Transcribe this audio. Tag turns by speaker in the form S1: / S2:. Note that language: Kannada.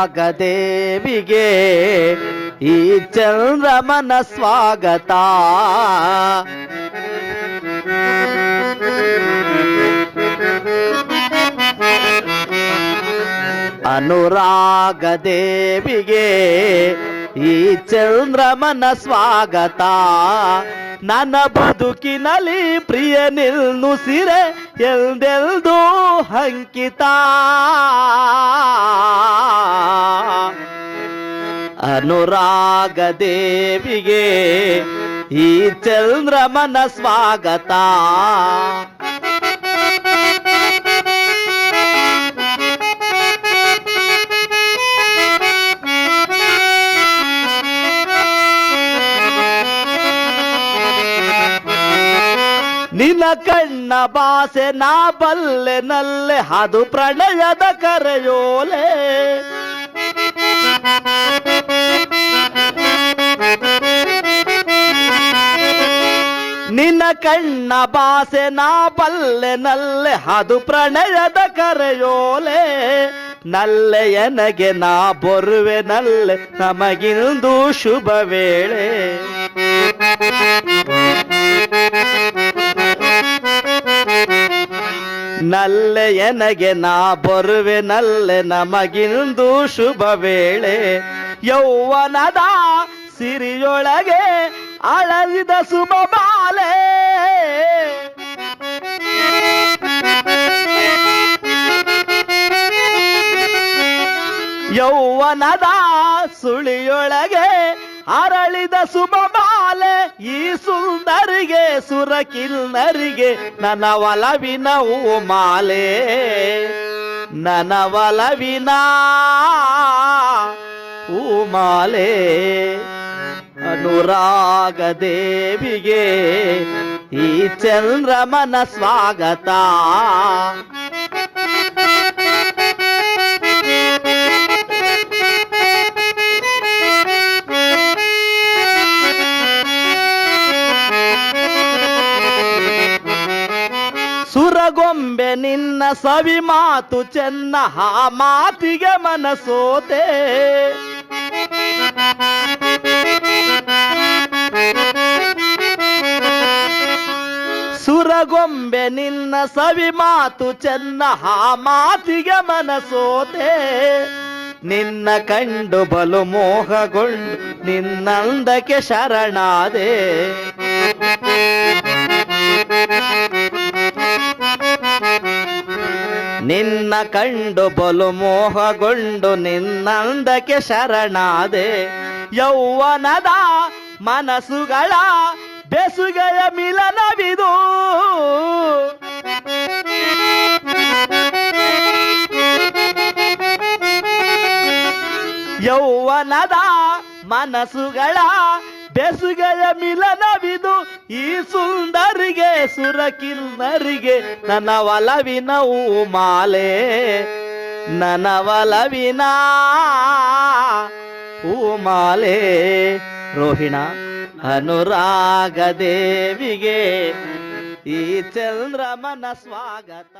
S1: ದೇವಿಗೆ ಈ ಚಂದ್ರಮನ ಸ್ವಾಗತ. ಅನುರಾಗ ದೇವಿಗೆ ಈ ಚಂದ್ರಮನ ಸ್ವಾಗತ. ನನ್ನ ಬದುಕಿನಲ್ಲಿ ಪ್ರಿಯ ನಿಲ್ನುಸಿರೆ ಎಲ್ದೆಲ್ದು ಅಂಕಿತ. ಅನುರಾಗ ದೇವಿಗೆ ಈ ಚಂದ್ರಮನ ಸ್ವಾಗತ. ನಿನ್ನ ಕಣ್ಣ ಭಾಷೆ ನಾ ಬಲ್ಲೆ ನಲ್ಲೆ ಅದು ಪ್ರಣಯದ ಕರೆಯೋಲೆ. ನಿನ್ನ ಕಣ್ಣ ಭಾಷೆ ನಾ ಬಲ್ಲೆ ನಲ್ಲೆ ಅದು ಪ್ರಣಯದ ಕರೆಯೋಲೆ. ನಲ್ಲೆಯನಗೆ ನಾ ಬರುವೆ ನಲ್ಲೆ ನಮಗಿಂದು ಶುಭ ವೇಳೆ. ನಲ್ಲೆಯನಗೆ ನಾ ಬರುವೆ ನಲ್ಲೆ ನಮಗಿಂದು ಶುಭ ವೇಳೆ. ಯೌವನದ ಸಿರಿಯೊಳಗೆ ಅಳವಿದ ಸುಮ ಬಾಲೆ. ಯೌವನದ ಸುಳಿಯೊಳಗೆ ಅರಳಿದ ಸುಮ ಬಾಲೆ. ಈ ಸುಂದರಿಗೆ ಸುರಕಿನ್ನರಿಗೆ ನನ್ನ ಒಲವಿನ ಮಾಲೆ. ನನ್ನ ಒಲವಿನ ಮಾಲೆ. ಅನುರಾಗ ದೇವಿಗೆ ಈ ಚಂದ್ರಮನ ಸ್ವಾಗತ. ಸುರಗೊಂಬೆ ನಿನ್ನ ಸವಿ ಮಾತು ಚೆನ್ನ ಆ ಮಾತಿಗೆ ಮನಸೋತೆ. ಸುರಗೊಂಬೆ ನಿನ್ನ ಸವಿ ಮಾತು ಚೆನ್ನ ಆ ಮಾತಿಗೆ ಮನಸೋತೆ. ನಿನ್ನ ಕಂಡು ಬಲು ಮೋಹಗೊಂಡು ನಿನ್ನಂದಕ್ಕೆ ಶರಣಾದೆ. ನಿನ್ನ ಕಂಡು ಬಲು ಮೋಹಗೊಂಡು ನಿನ್ನಂದಕ್ಕೆ ಶರಣಾದೆ. ಯೌವನದ ಮನಸ್ಸುಗಳ ಬೆಸುಗೆಯ ಮಿಲನವಿದು. ಯೌವನದ ಮನಸ್ಸುಗಳ ಬೆಸುಗೆಯ ಮಿಲನವಿದು. ಈ ಸುಂದರಿಗೆ ಸುರಕಿನ್ನರಿಗೆ ನನ್ನ ಒಲವಿನ ಮಾಲೆ. ನನ್ನ ಒಲವಿನ ಮಾಲೆ. ರೋಹಿಣ ಅನುರಾಗ ದೇವಿಗೆ ಈ ಚಂದ್ರಮನ ಸ್ವಾಗತ.